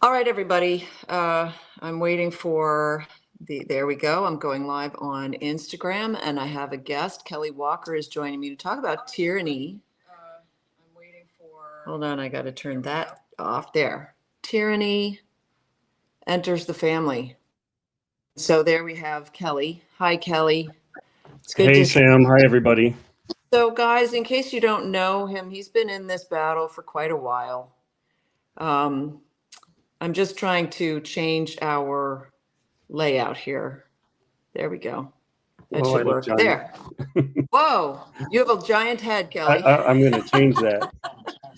All right, everybody. I'm waiting for there we go. I'm going live on Instagram and I have a guest. Kelly Walker is joining me to talk about tyranny. I'm waiting for, hold on, I got to turn that off there. Tyranny enters the family. So there we have Kelly. Hi, Kelly. It's good to see you. Sam. Hi, everybody. So guys, in case you don't know him, he's been in this battle for quite a while. I'm just trying to change our layout here. There we go. That should work. There. Whoa, you have a giant head, Kelly. I'm going to change that.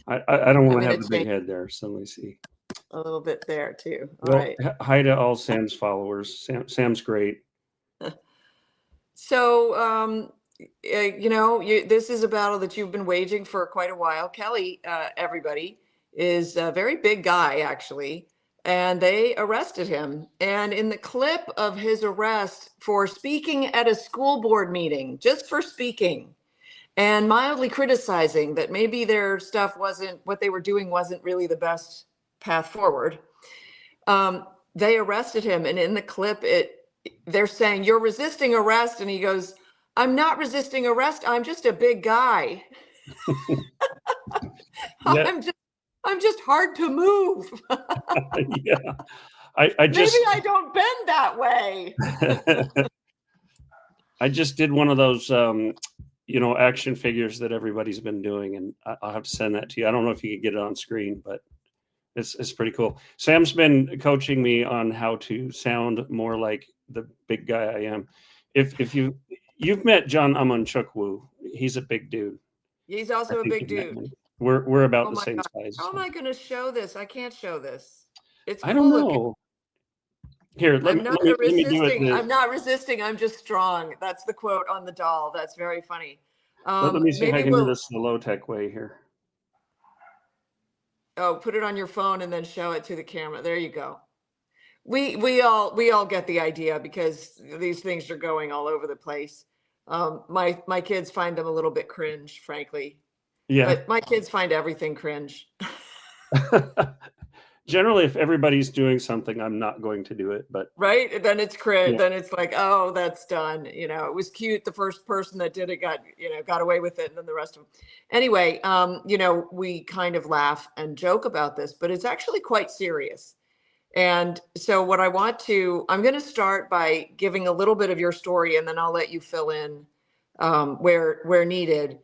I don't want to have the big head there, so let me see. A little bit there too. All right. Hi to all Sam's followers. Sam's great. So, this is a battle that you've been waging for quite a while. Kelly, everybody, is a very big guy, actually. And they arrested him. And in the clip of his arrest for speaking at a school board meeting, just for speaking, and mildly criticizing that maybe their stuff wasn't, what they were doing wasn't really the best path forward, they arrested him. And in the clip, they're saying, "You're resisting arrest." And he goes, "I'm not resisting arrest. I'm just a big guy." Yeah. I'm just hard to move. Yeah. I just maybe I don't bend that way. I just did one of those action figures that everybody's been doing, and I'll have to send that to you. I don't know if you can get it on screen, but it's pretty cool. Sam's been coaching me on how to sound more like the big guy I am. If you've met John Amunchukwu, he's a big dude. He's also a big dude. We're about the same size. How am I going to show this? I can't show this. It's cool. I don't know. Here, let me do it. I'm not resisting. I'm just strong. That's the quote on the doll. That's very funny. Let me see if I can do this the low-tech way here. Oh, put it on your phone and then show it to the camera. There you go. We all get the idea because these things are going all over the place. My kids find them a little bit cringe, frankly. Yeah. But my kids find everything cringe. Generally, if everybody's doing something, I'm not going to do it. But right, then it's cringe. Yeah. Then it's like, oh, that's done. It was cute. The first person that did it got away with it, and then the rest of them. Anyway, we kind of laugh and joke about this, but it's actually quite serious. And so what I'm going to start by giving a little bit of your story, and then I'll let you fill in where needed.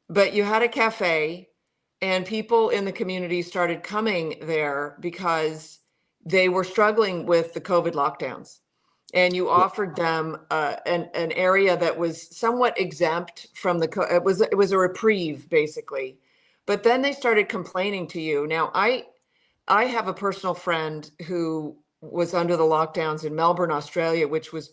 But you had a cafe and people in the community started coming there because they were struggling with the COVID lockdowns. And you offered them an area that was somewhat exempt from it was a reprieve, basically. But then they started complaining to you. Now, I have a personal friend who was under the lockdowns in Melbourne, Australia, which was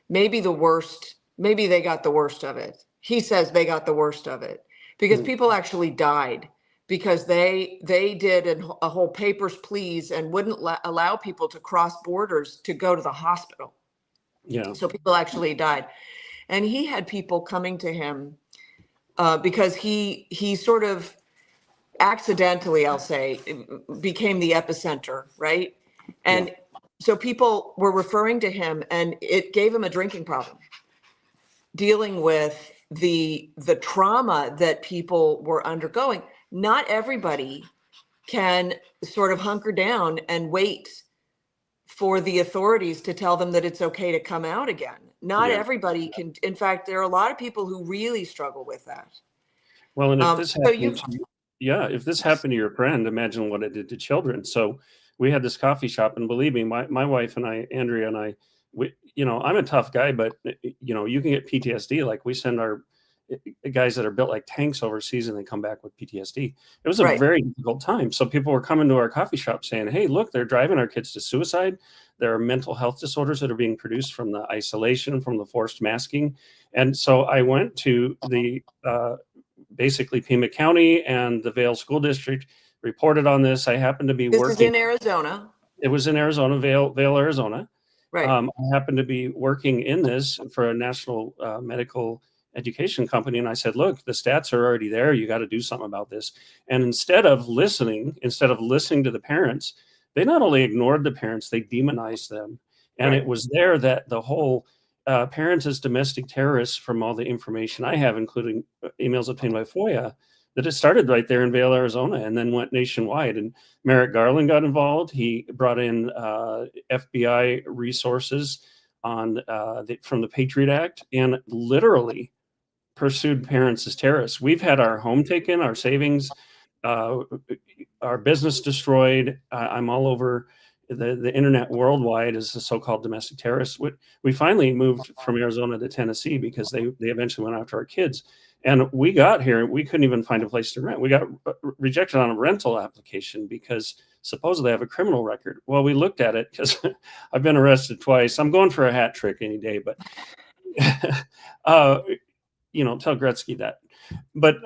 maybe the worst. Maybe they got the worst of it. He says they got the worst of it. Because people actually died because they did a whole papers, please, and wouldn't allow people to cross borders to go to the hospital. Yeah. So people actually died. And he had people coming to him because he sort of accidentally, I'll say, became the epicenter, right? And so people were referring to him and it gave him a drinking problem, dealing with the trauma that people were undergoing. Not everybody can sort of hunker down and wait for the authorities to tell them that it's okay to come out again. Not everybody can. In fact, there are a lot of people who really struggle with that. Well, and if this if this happened to your friend, imagine what it did to children. So we had this coffee shop, and believe me, my wife and I, Andrea and I, I'm a tough guy, but you can get PTSD. Like we send our guys that are built like tanks overseas and they come back with PTSD. It was a very difficult time. So people were coming to our coffee shop saying, "Hey, look, they're driving our kids to suicide. There are mental health disorders that are being produced from the isolation, from the forced masking." And so I went to the basically Pima County and the Vail School District, reported on this. I happened to be working. This is in Arizona. It was in Arizona, Vail, Arizona. Right. I happened to be working in this for a national medical education company. And I said, look, the stats are already there. You got to do something about this. And instead of listening to the parents, they not only ignored the parents, they demonized them. And it was there that the whole parents as domestic terrorists, from all the information I have, including emails obtained by FOIA, that it started right there in Vail, Arizona, and then went nationwide. And Merrick Garland got involved. He brought in FBI resources on from the Patriot Act, and literally pursued parents as terrorists. We've had our home taken, our savings, our business destroyed. I'm all over the internet worldwide as the so-called domestic terrorists. We finally moved from Arizona to Tennessee because they eventually went after our kids. And we got here, we couldn't even find a place to rent. We got rejected on a rental application because supposedly I have a criminal record. Well, we looked at it because I've been arrested twice. I'm going for a hat trick any day, but you know, tell Gretzky that. But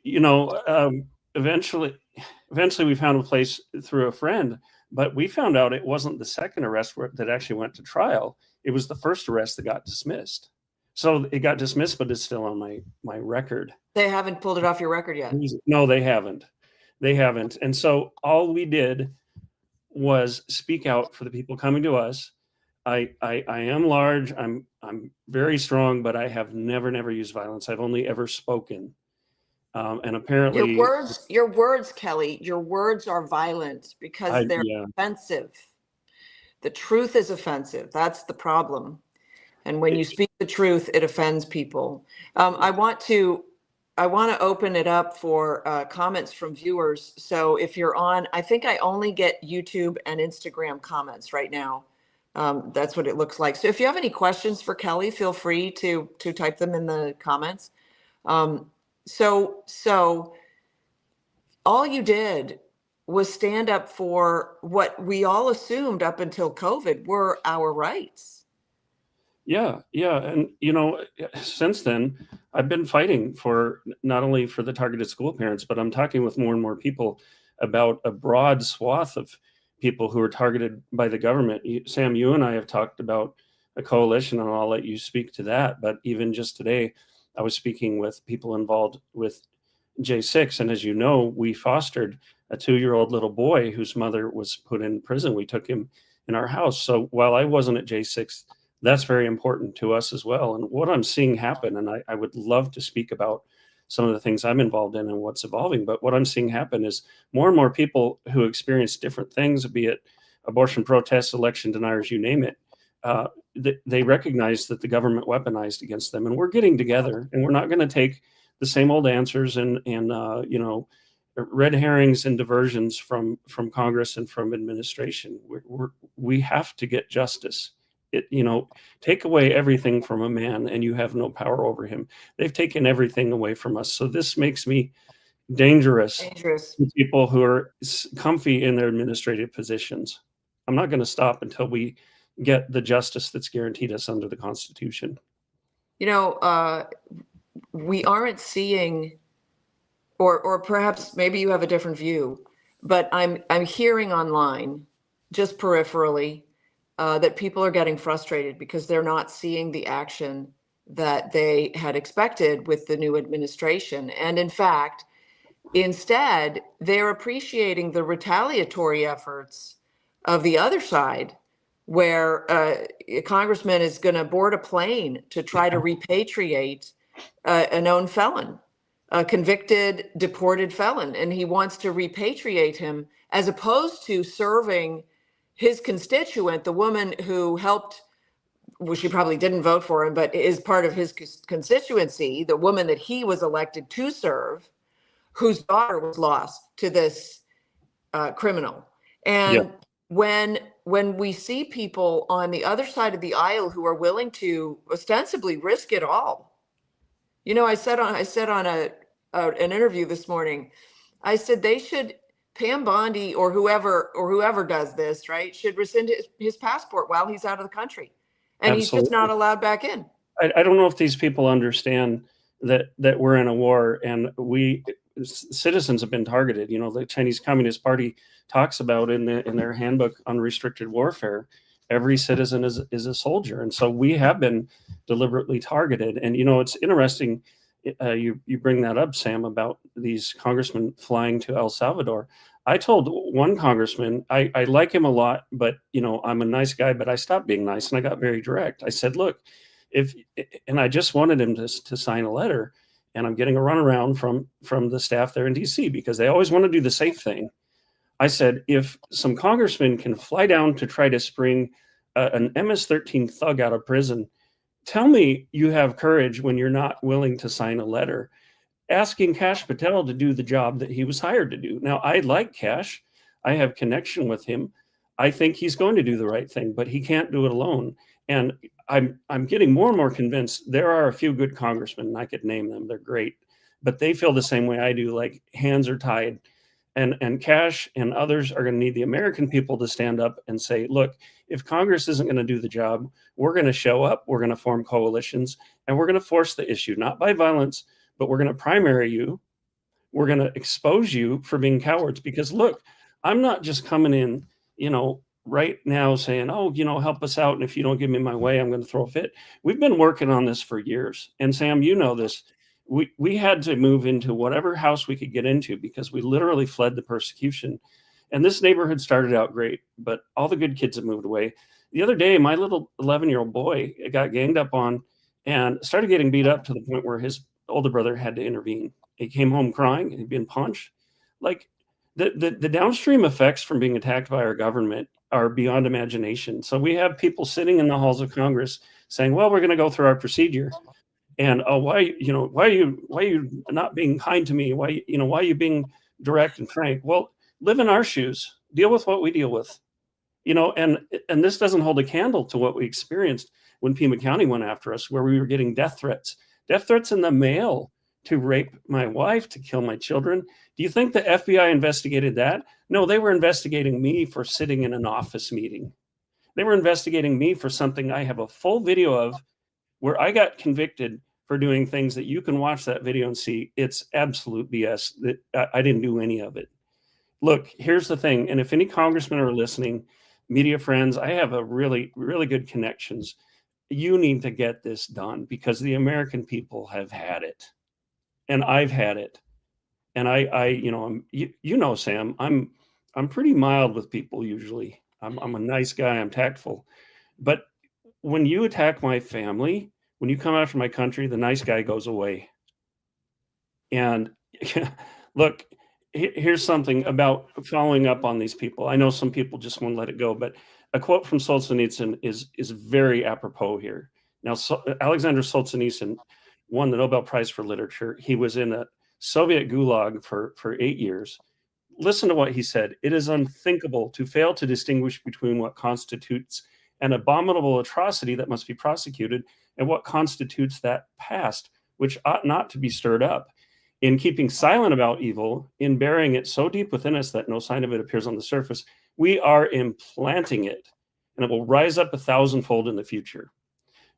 you know, eventually we found a place through a friend. But we found out it wasn't the second arrest that actually went to trial. It was the first arrest that got dismissed. So it got dismissed, but it's still on my record. They haven't pulled it off your record yet? No, they haven't. They haven't. And so all we did was speak out for the people coming to us. I am large. I'm very strong, but I have never used violence. I've only ever spoken. And apparently your words, Kelly, your words are violent because they're offensive. The truth is offensive. That's the problem. And when you speak the truth, it offends people. I want to open it up for comments from viewers. So if you're on, I think I only get YouTube and Instagram comments right now. That's what it looks like. So if you have any questions for Kelly, feel free to type them in the comments. So all you did was stand up for what we all assumed up until COVID were our rights. Yeah. And, you know, since then, I've been fighting for not only for the targeted school parents, but I'm talking with more and more people about a broad swath of people who are targeted by the government. Sam, you and I have talked about a coalition, and I'll let you speak to that. But even just today, I was speaking with people involved with J6. And as you know, we fostered a 2-year-old little boy whose mother was put in prison. We took him in our house. So while I wasn't at J6, that's very important to us as well. And what I'm seeing happen, and I would love to speak about some of the things I'm involved in and what's evolving, but what I'm seeing happen is more and more people who experience different things, be it abortion protests, election deniers, you name it, they recognize that the government weaponized against them. And we're getting together, and we're not going to take the same old answers and you know, red herrings and diversions from Congress and from administration. We have to get justice. You know, take away everything from a man and you have no power over him. They've taken everything away from us. So this makes me dangerous to people who are comfy in their administrative positions. I'm not going to stop until we get the justice that's guaranteed us under the Constitution. You know, we aren't seeing, or perhaps maybe you have a different view, but I'm hearing online, just peripherally, that people are getting frustrated because they're not seeing the action that they had expected with the new administration. And in fact, instead, they're appreciating the retaliatory efforts of the other side, where a congressman is going to board a plane to try to repatriate a known felon, a convicted, deported felon, and he wants to repatriate him as opposed to serving his constituent, the woman who helped, well, she probably didn't vote for him, but is part of his constituency, the woman that he was elected to serve, whose daughter was lost to this criminal. And when we see people on the other side of the aisle who are willing to ostensibly risk it all, you know, I said on an interview this morning, I said they should, Pam Bondi or whoever does this, right, should rescind his passport while he's out of the country, and he's just not allowed back in. I don't know if these people understand that we're in a war, and citizens have been targeted. You know, the Chinese Communist Party talks about in their handbook on restricted warfare, every citizen is a soldier, and so we have been deliberately targeted. And you know, it's interesting. you bring that up, Sam, about these congressmen flying to El Salvador. I told one congressman, I like him a lot, but I'm a nice guy, but I stopped being nice and I got very direct. I said, look, and I just wanted him to sign a letter, and I'm getting a runaround from the staff there in DC because they always want to do the safe thing. I said, if some congressman can fly down to try to spring an MS-13 thug out of prison, tell me you have courage when you're not willing to sign a letter asking Kash Patel to do the job that he was hired to do. Now, I like Kash. I have connection with him. I think he's going to do the right thing, but he can't do it alone. And I'm getting more and more convinced there are a few good congressmen, and I could name them. They're great, but they feel the same way I do, like hands are tied. And Kash and others are going to need the American people to stand up and say, look, if Congress isn't going to do the job, we're going to show up, we're going to form coalitions, and we're going to force the issue, not by violence, but we're going to primary you. We're going to expose you for being cowards. Because look, I'm not just coming in, right now saying, oh, help us out. And if you don't give me my way, I'm going to throw a fit. We've been working on this for years. And Sam, this. We had to move into whatever house we could get into because we literally fled the persecution. And this neighborhood started out great, but all the good kids have moved away. The other day, my little 11-year-old boy got ganged up on and started getting beat up to the point where his older brother had to intervene. He came home crying, he'd been punched. Like the downstream effects from being attacked by our government are beyond imagination. So we have people sitting in the halls of Congress saying, well, we're going to go through our procedure. And why are you not being kind to me? Why are you being direct and frank? Well, live in our shoes, deal with what we deal with, and this doesn't hold a candle to what we experienced when Pima County went after us, where we were getting death threats in the mail to rape my wife, to kill my children. Do you think the FBI investigated that? No, they were investigating me for sitting in an office meeting. They were investigating me for something I have a full video of, where I got convicted for doing things that you can watch that video and see. It's absolute BS. That I didn't do any of it. Look, here's the thing. And if any congressmen are listening, media friends, I have a really, really good connections. You need to get this done because the American people have had it, and I've had it. And Sam, I'm pretty mild with people usually. I'm a nice guy. I'm tactful, but when you attack my family, when you come after my country, the nice guy goes away. And look, here's something about following up on these people. I know some people just won't let it go, but a quote from Solzhenitsyn is very apropos here. Now, Alexander Solzhenitsyn won the Nobel Prize for Literature. He was in a Soviet gulag for 8 years. Listen to what he said. It is unthinkable to fail to distinguish between what constitutes an abominable atrocity that must be prosecuted and what constitutes that past, which ought not to be stirred up. In keeping silent about evil, in burying it so deep within us that no sign of it appears on the surface, we are implanting it, and it will rise up 1,000-fold in the future.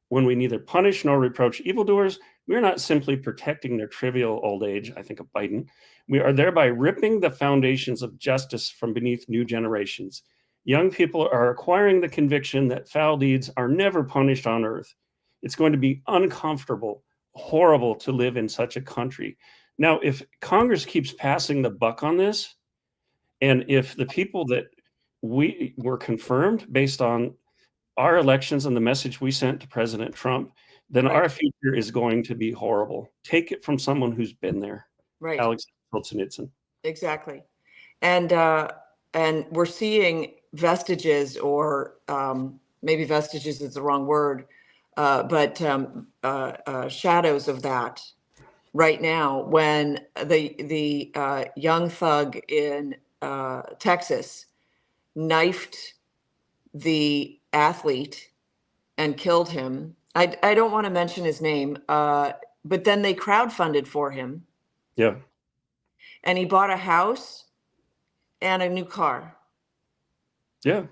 When we neither punish nor reproach evildoers, we are not simply protecting their trivial old age, I think of Biden. We are thereby ripping the foundations of justice from beneath new generations. Young people are acquiring the conviction that foul deeds are never punished on earth. It's going to be uncomfortable, horrible to live in such a country. Now, if Congress keeps passing the buck on this, and if the people that we were confirmed based on our elections and the message we sent to President Trump, then our future is going to be horrible. Take it from someone who's been there. Right. Alex Solzhenitsyn. Exactly. And we're seeing vestiges, or maybe vestiges is the wrong word, but shadows of that right now, when the young thug in Texas knifed the athlete and killed him. I don't want to mention his name, but then they crowdfunded for him. Yeah. And he bought a house and a new car. Yeah.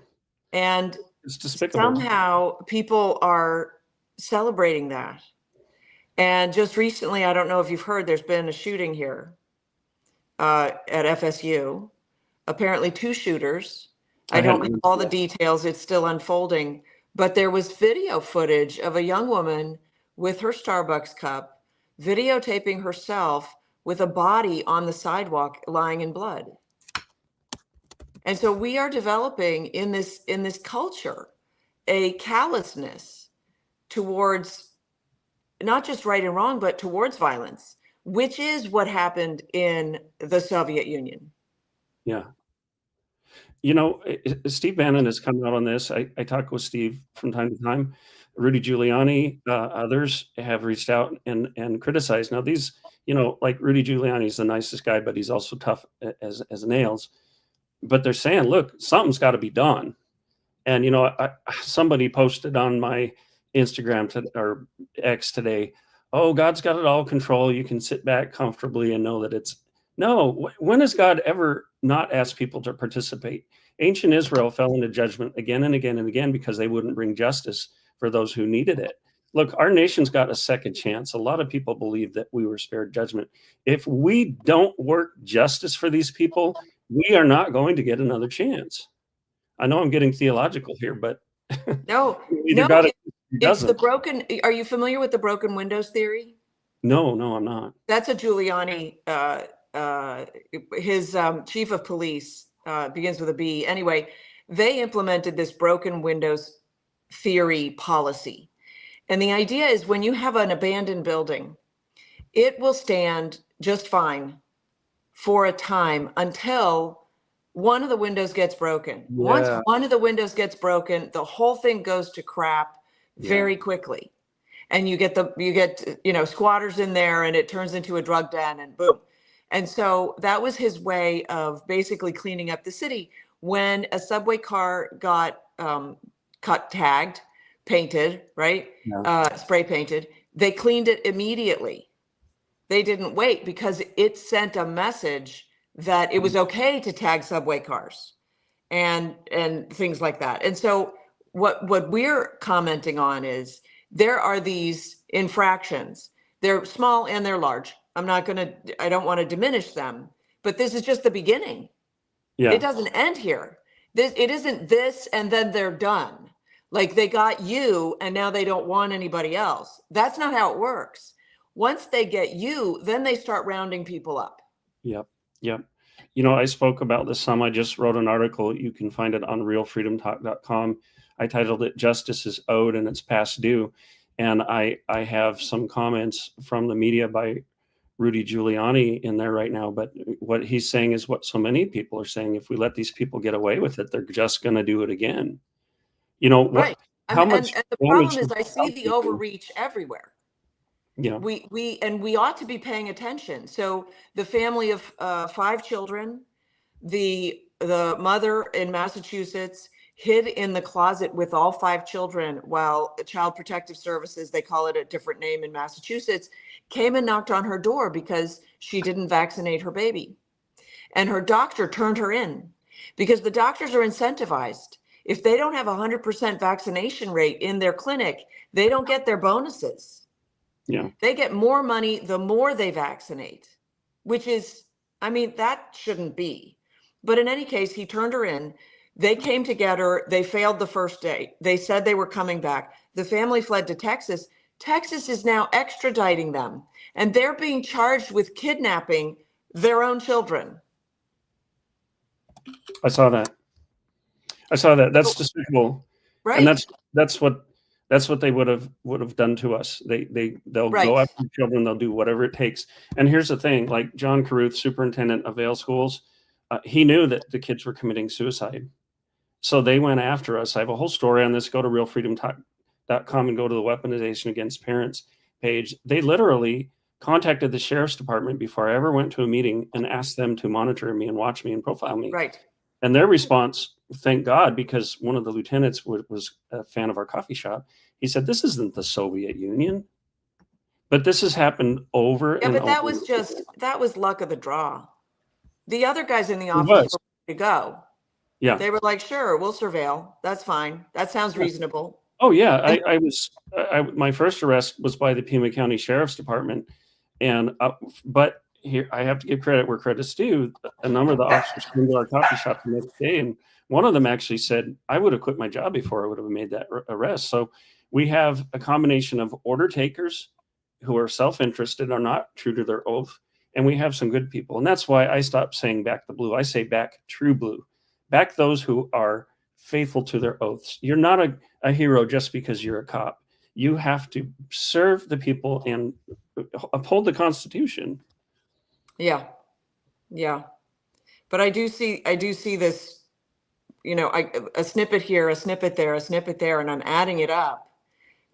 And it's despicable. Somehow people are celebrating that. And just recently, I don't know if you've heard, there's been a shooting here at FSU. Apparently 2 shooters. I don't have all the details. It's still unfolding. But there was video footage of a young woman with her Starbucks cup videotaping herself with a body on the sidewalk lying in blood. And so we are developing in this culture a callousness towards not just right and wrong, but towards violence, which is what happened in the Soviet Union. Yeah. You know, Steve Bannon has come out on this. I talk with Steve from time to time. Rudy Giuliani, others have reached out and criticized. Now these, you know, like Rudy Giuliani is the nicest guy, but he's also tough as nails. But they're saying, look, something's got to be done. And, you know, somebody posted on my Instagram or X today, oh, God's got it all control. You can sit back comfortably and know that it's no. When has God ever not asked people to participate? Ancient Israel fell into judgment again and again and again because they wouldn't bring justice for those who needed it. Look, our nation's got a second chance. A lot of people believe that we were spared judgment. If we don't work justice for these people, we are not going to get another chance. I know I'm getting theological here, but no, it's the broken. Are you familiar with the broken windows theory? No, I'm not. That's a Giuliani. His chief of police begins with a B. Anyway, they implemented this broken windows theory policy. And the idea is when you have an abandoned building, it will stand just fine for a time until one of the windows gets broken. Yeah. Once one of the windows gets broken, the whole thing goes to crap very quickly. And you get squatters in there and it turns into a drug den and boom. And so that was his way of basically cleaning up the city. When a subway car got tagged, painted, right? Spray painted, they cleaned it immediately. They didn't wait because it sent a message that it was okay to tag subway cars and things like that. And so what we're commenting on is there are these infractions. They're small and they're large. I don't want to diminish them, but this is just the beginning. Yeah. It doesn't end here. It isn't this and then they're done. Like they got you and now they don't want anybody else. That's not how it works. Once they get you, then they start rounding people up. Yep. You know, I spoke about this some. I just wrote an article. You can find it on realfreedomtalk.com. I titled it "Justice is Owed and It's Past Due." And I have some comments from the media by Rudy Giuliani in there right now. But what he's saying is what so many people are saying. If we let these people get away with it, they're just going to do it again. You know, right. And the problem is I see the overreach everywhere. Yeah. We ought to be paying attention. So the family of 5 children, the mother in Massachusetts hid in the closet with all 5 children while Child Protective Services, they call it a different name in Massachusetts, came and knocked on her door because she didn't vaccinate her baby. And her doctor turned her in because the doctors are incentivized. If they don't have 100% vaccination rate in their clinic, they don't get their bonuses. Yeah. They get more money the more they vaccinate, which is, that shouldn't be. But in any case, he turned her in. They came together. They failed the first day. They said they were coming back. The family fled to Texas. Texas is now extraditing them, and they're being charged with kidnapping their own children. I saw that. That's despicable. Right. And that's what they would have done to us. They'll go after children. They'll do whatever it takes. And here's the thing: like John Carruth, superintendent of Vail schools, he knew that the kids were committing suicide, so they went after us. I have a whole story on this. Go to realfreedomtalk.com and go to the Weaponization Against Parents page. They literally contacted the sheriff's department before I ever went to a meeting and asked them to monitor me and watch me and profile me. Right. And their response, thank God, because one of the lieutenants was a fan of our coffee shop. He said, "This isn't the Soviet Union." But this has happened over and over. Yeah, but that was luck of the draw. The other guys in the office were ready to go. Yeah. They were like, sure, we'll surveil. That's fine. That sounds reasonable. Oh, yeah. My first arrest was by the Pima County Sheriff's Department. But here, I have to give credit where credit's due. A number of the officers came to our coffee shop the next day, and one of them actually said, I would have quit my job before I would have made that arrest. So we have a combination of order takers who are self-interested, are not true to their oath, and we have some good people. And that's why I stopped saying back the blue. I say back true blue. Back those who are faithful to their oaths. You're not a hero just because you're a cop. You have to serve the people and uphold the Constitution. Yeah. Yeah. But I do see this, a snippet here, a snippet there, a snippet there, and I'm adding it up,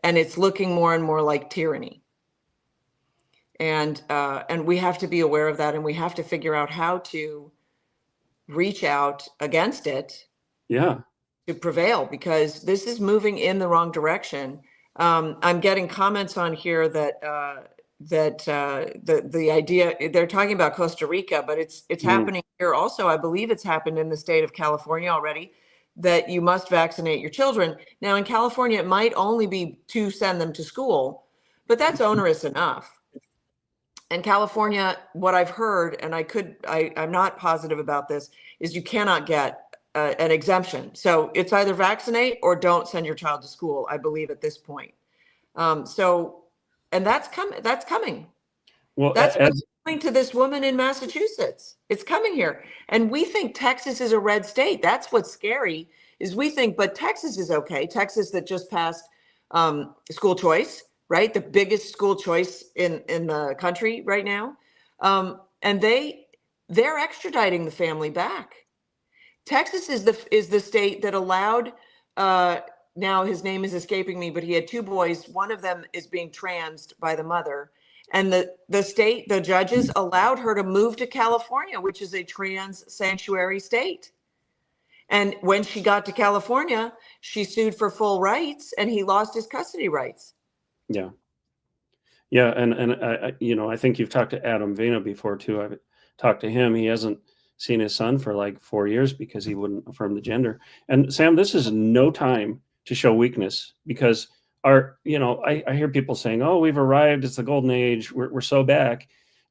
and it's looking more and more like tyranny. And we have to be aware of that, and we have to figure out how to reach out against it. Yeah. To prevail, because this is moving in the wrong direction. I'm getting comments on here that the idea, they're talking about Costa Rica, but it's happening here also. I believe it's happened in the state of California already, that you must vaccinate your children. Now in California, it might only be to send them to school, but that's onerous enough. And California, what I've heard, and I'm not positive about this, is you cannot get an exemption. So it's either vaccinate or don't send your child to school, I believe, at this point. And that's coming. Well, that's what's coming to this woman in Massachusetts. It's coming here. And we think Texas is a red state. That's what's scary, is we think, but Texas is okay. Texas that just passed school choice, right? The biggest school choice in the country right now. And they're extraditing the family back. Texas is the state that allowed, now his name is escaping me, but he had 2 boys. One of them is being transed by the mother. And the judges allowed her to move to California, which is a trans sanctuary state. And when she got to California, she sued for full rights, and he lost his custody rights. Yeah. Yeah. And I think you've talked to Adam Vena before too. I've talked to him. He hasn't seen his son for like 4 years because he wouldn't affirm the gender. And Sam, this is no time to show weakness, because I hear people saying, oh, we've arrived, it's the golden age, we're so back.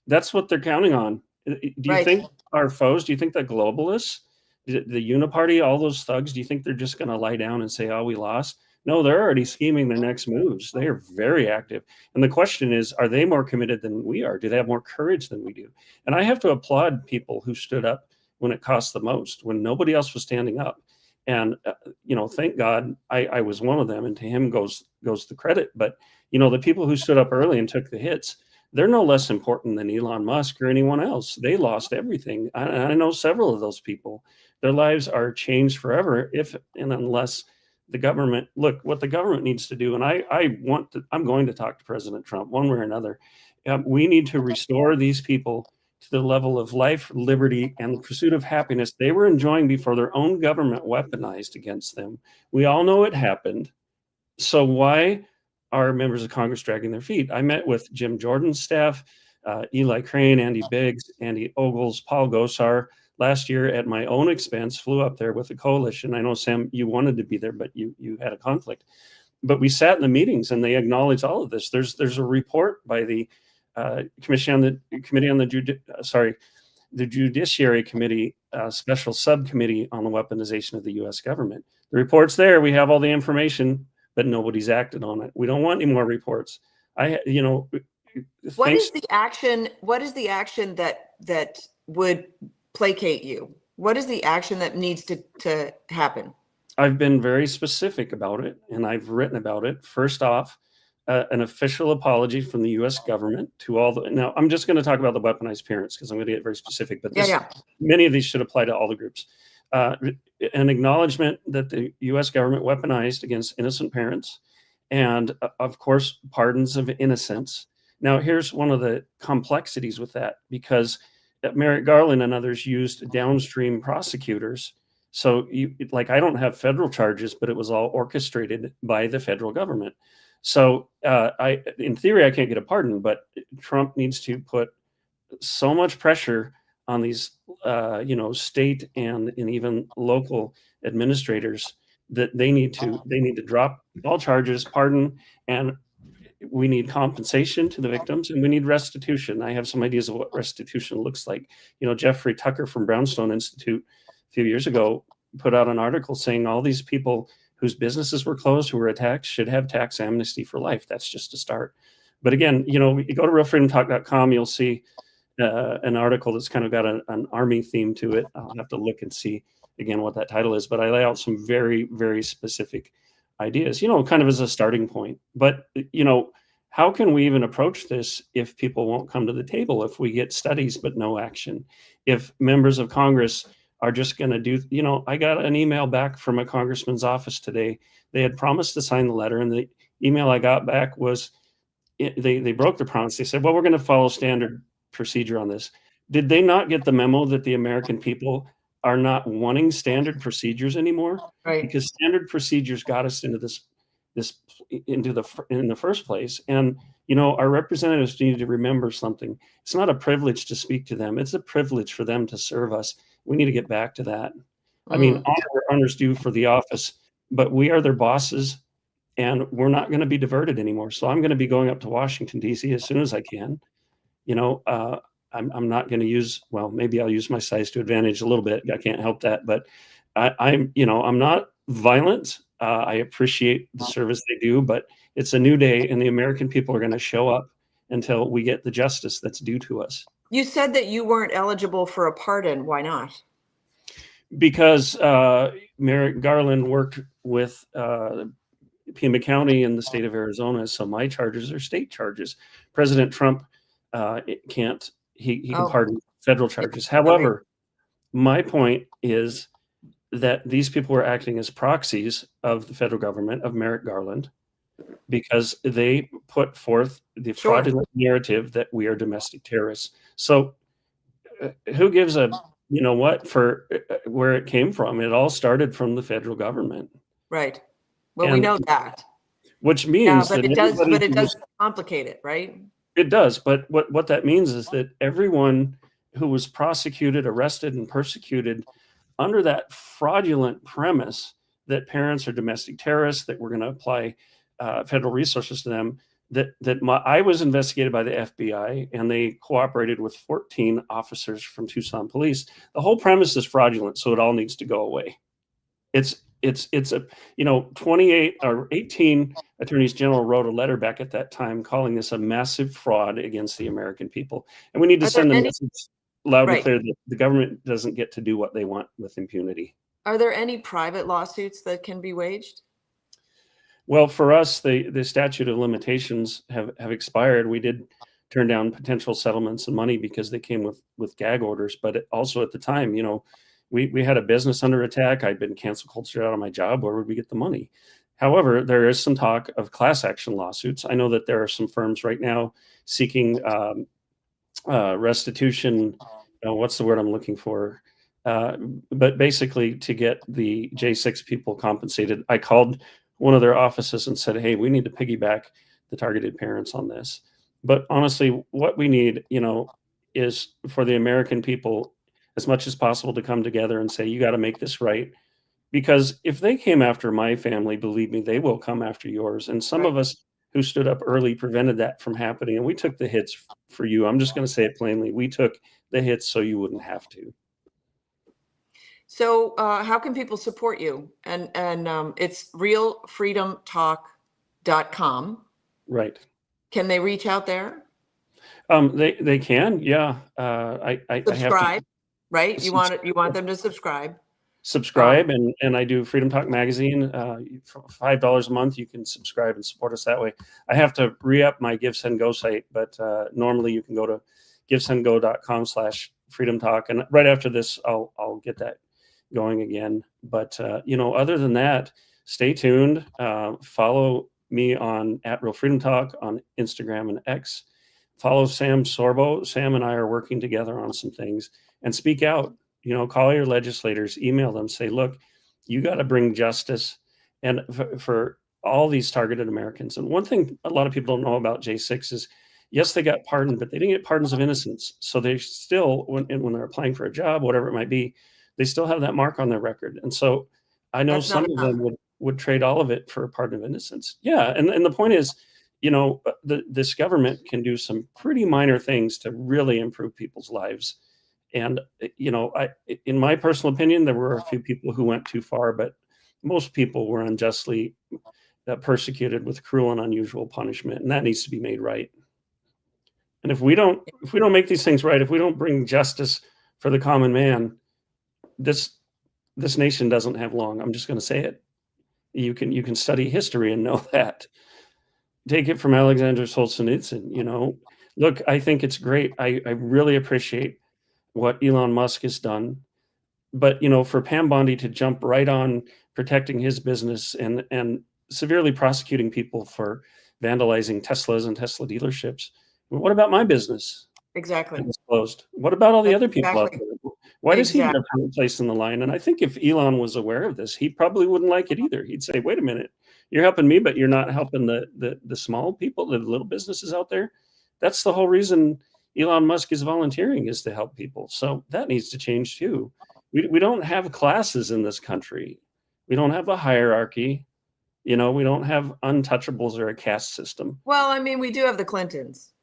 That's what they're counting on. Do you think our foes, do you think the globalists, the uniparty, all those thugs, do you think they're just going to lie down and say, oh, we lost? No, they're already scheming their next moves. They are very active. And the question is, are they more committed than we are? Do they have more courage than we do? And I have to applaud people who stood up when it cost the most, when nobody else was standing up. And, thank God I was one of them, and to him goes the credit. But, the people who stood up early and took the hits, they're no less important than Elon Musk or anyone else. They lost everything. I know several of those people. Their lives are changed forever if and unless the government, look, what the government needs to do, and I'm going to talk to President Trump one way or another. We need to restore these people to the level of life, liberty, and the pursuit of happiness they were enjoying before their own government weaponized against them. We all know it happened. So why are members of Congress dragging their feet? I met with Jim Jordan's staff, Eli Crane, Andy Biggs, Andy Ogles, Paul Gosar, last year at my own expense, flew up there with the coalition. I know, Sam, you wanted to be there, but you had a conflict. But we sat in the meetings and they acknowledge all of this. There's a report by the the Judiciary Committee, special subcommittee on the weaponization of the U.S. government. The report's there. We have all the information, but nobody's acted on it. We don't want any more reports. What is the action? What is the action that would placate you? What is the action that needs to happen? I've been very specific about it, and I've written about it. First off, an official apology from the U.S. government to all the. Now, I'm just going to talk about the weaponized parents because I'm going to get very specific. But many of these should apply to all the groups. An acknowledgement that the U.S. government weaponized against innocent parents, and of course, pardons of innocence. Now, here's one of the complexities with that, because Merrick Garland and others used downstream prosecutors. So I don't have federal charges, but it was all orchestrated by the federal government. So in theory, I can't get a pardon, but Trump needs to put so much pressure on these, state and even local administrators that they need to drop all charges, pardon, and we need compensation to the victims, and we need restitution. I have some ideas of what restitution looks like. Jeffrey Tucker from Brownstone Institute a few years ago put out an article saying all these people whose businesses were closed, who were attacked, should have tax amnesty for life. That's just a start. But again, you go to realfreedomtalk.com, you'll see an article that's kind of got an army theme to it. I'll have to look and see again what that title is, but I lay out some very, very specific ideas, kind of as a starting point. But, how can we even approach this if people won't come to the table, if we get studies but no action, if members of Congress are just going to do, I got an email back from a congressman's office today. They had promised to sign the letter, and the email I got back was they broke the promise. They said, well, we're going to follow standard procedure on this. Did they not get the memo that the American people are not wanting standard procedures anymore? Right. Because standard procedures got us into in the first place. And our representatives need to remember something. It's not a privilege to speak to them. It's a privilege for them to serve us. We need to get back to that. I mean, honor's due for the office, but we are their bosses, and we're not going to be diverted anymore. So I'm going to be going up to Washington, D.C. as soon as I can. I'm not going to use, well, maybe I'll use my size to advantage a little bit. I can't help that, but I'm not violent. I appreciate the service they do, but it's a new day, and the American people are going to show up until we get the justice that's due to us. You said that you weren't eligible for a pardon. Why not? Because Merrick Garland worked with Pima County in the state of Arizona, so my charges are state charges. President Trump can't. He can pardon federal charges. However, my point is that these people were acting as proxies of the federal government, of Merrick Garland, because they put forth the fraudulent narrative that we are domestic terrorists. So who gives a, for where it came from? It all started from the federal government. Right. Well, we know that. Which means that it does complicate it, right? It does. But what that means is that everyone who was prosecuted, arrested, and persecuted under that fraudulent premise that parents are domestic terrorists, that we're going to apply federal resources to them, I was investigated by the FBI, and they cooperated with 14 officers from Tucson Police. The whole premise is fraudulent, so it all needs to go away. It's a 28 or 18 attorneys general wrote a letter back at that time calling this a massive fraud against the American people, and we need to send a message loud and clear that the government doesn't get to do what they want with impunity. Are there any private lawsuits that can be waged? Well, for us, the statute of limitations have expired. We did turn down potential settlements and money because they came with gag orders, but also at the time, we had a business under attack. I'd been canceled culture out of my job. Where would we get the money? However, there is some talk of class action lawsuits. I know that there are some firms right now seeking restitution. What's the word I'm looking for? But basically to get the J6 people compensated. I called one of their offices and said, hey, we need to piggyback the targeted parents on this. But honestly, what we need, is for the American people as much as possible to come together and say, you got to make this right. Because if they came after my family, believe me, they will come after yours. And some of us who stood up early prevented that from happening. And we took the hits for you. I'm just going to say it plainly. We took the hits so you wouldn't have to. So how can people support you? And it's realfreedomtalk.com. Right. Can they reach out there? They can. Yeah. I subscribe, right? You want them to subscribe. Subscribe, and I do Freedom Talk magazine. For $5 a month, you can subscribe and support us that way. I have to re-up my Give Send Go site, but normally you can go to givesendgo.com/freedomtalk, and right after this, I'll get that going again. But other than that, stay tuned. Follow me on @RealFreedomTalk on Instagram and X. Follow Sam Sorbo. Sam and I are working together on some things, and speak out. Call your legislators, email them, say, look, you got to bring justice and for all these targeted Americans. And one thing a lot of people don't know about J6 is, yes, they got pardoned, but they didn't get pardons of innocence. So they still, when they're applying for a job, whatever it might be, they still have that mark on their record. And so I know some of them would trade all of it for a pardon of innocence. Yeah. And the point is, this government can do some pretty minor things to really improve people's lives. And, in my personal opinion, there were a few people who went too far, but most people were unjustly persecuted with cruel and unusual punishment, and that needs to be made right. And if we don't make these things right, if we don't bring justice for the common man, this nation doesn't have long. I'm just going to say it. You can study history and know that. Take it from Alexander Solzhenitsyn. You know, look, I think it's great. I really appreciate what Elon Musk has done, but you know, for Pam Bondi to jump right on protecting his business and severely prosecuting people for vandalizing Teslas and Tesla dealerships. What about my business? Exactly. It's closed. What about all the other people exactly. out there? Why does he get a place in the line? And I think if Elon was aware of this, he probably wouldn't like it either. He'd say, wait a minute, you're helping me, but you're not helping the small people, the little businesses out there. That's the whole reason Elon Musk is volunteering, is to help people. So that needs to change too. We don't have classes in this country. We don't have a hierarchy. You know, we don't have untouchables or a caste system. Well, I mean, we do have the Clintons.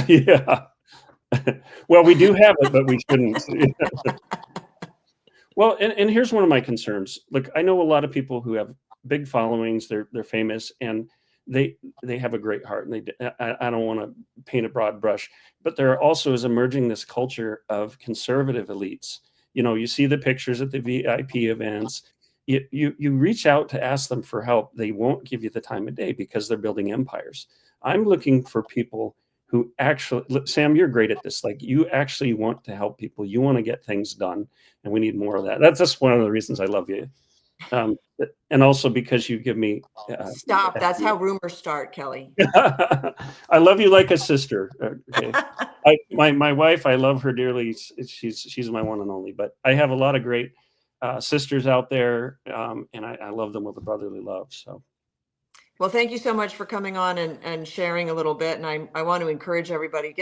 Yeah. Well, we do have it, but we shouldn't. Well, and here's one of my concerns. Look, I know a lot of people who have big followings. They're famous, and they have a great heart. And I don't want to paint a broad brush, but there also is emerging this culture of conservative elites. You know, you see the pictures at the VIP events. You reach out to ask them for help. They won't give you the time of day because they're building empires. I'm looking for people who actually, Sam, you're great at this. Like, you actually want to help people. You want to get things done, and we need more of that. That's just one of the reasons I love you. And also because you give me... Stop. That's how rumors start, Kelly. I love you like a sister. Okay. My wife, I love her dearly. She's my one and only, but I have a lot of great sisters out there, and I love them with a brotherly love. So. Well, thank you so much for coming on and sharing a little bit. And I want to encourage everybody,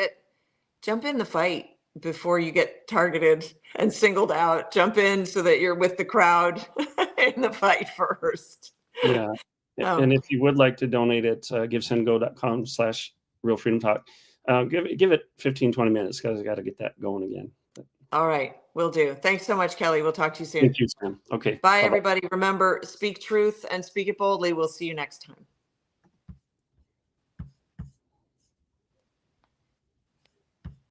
jump in the fight before you get targeted and singled out. Jump in so that you're with the crowd in the fight first. Yeah. And if you would like to donate at givesendgo.com/realfreedomtalk, give it 15, 20 minutes, because I got to get that going again. All right. Will do. Thanks so much, Kelly. We'll talk to you soon. Thank you, Sam. Okay. Bye, everybody. Remember, speak truth and speak it boldly. We'll see you next time.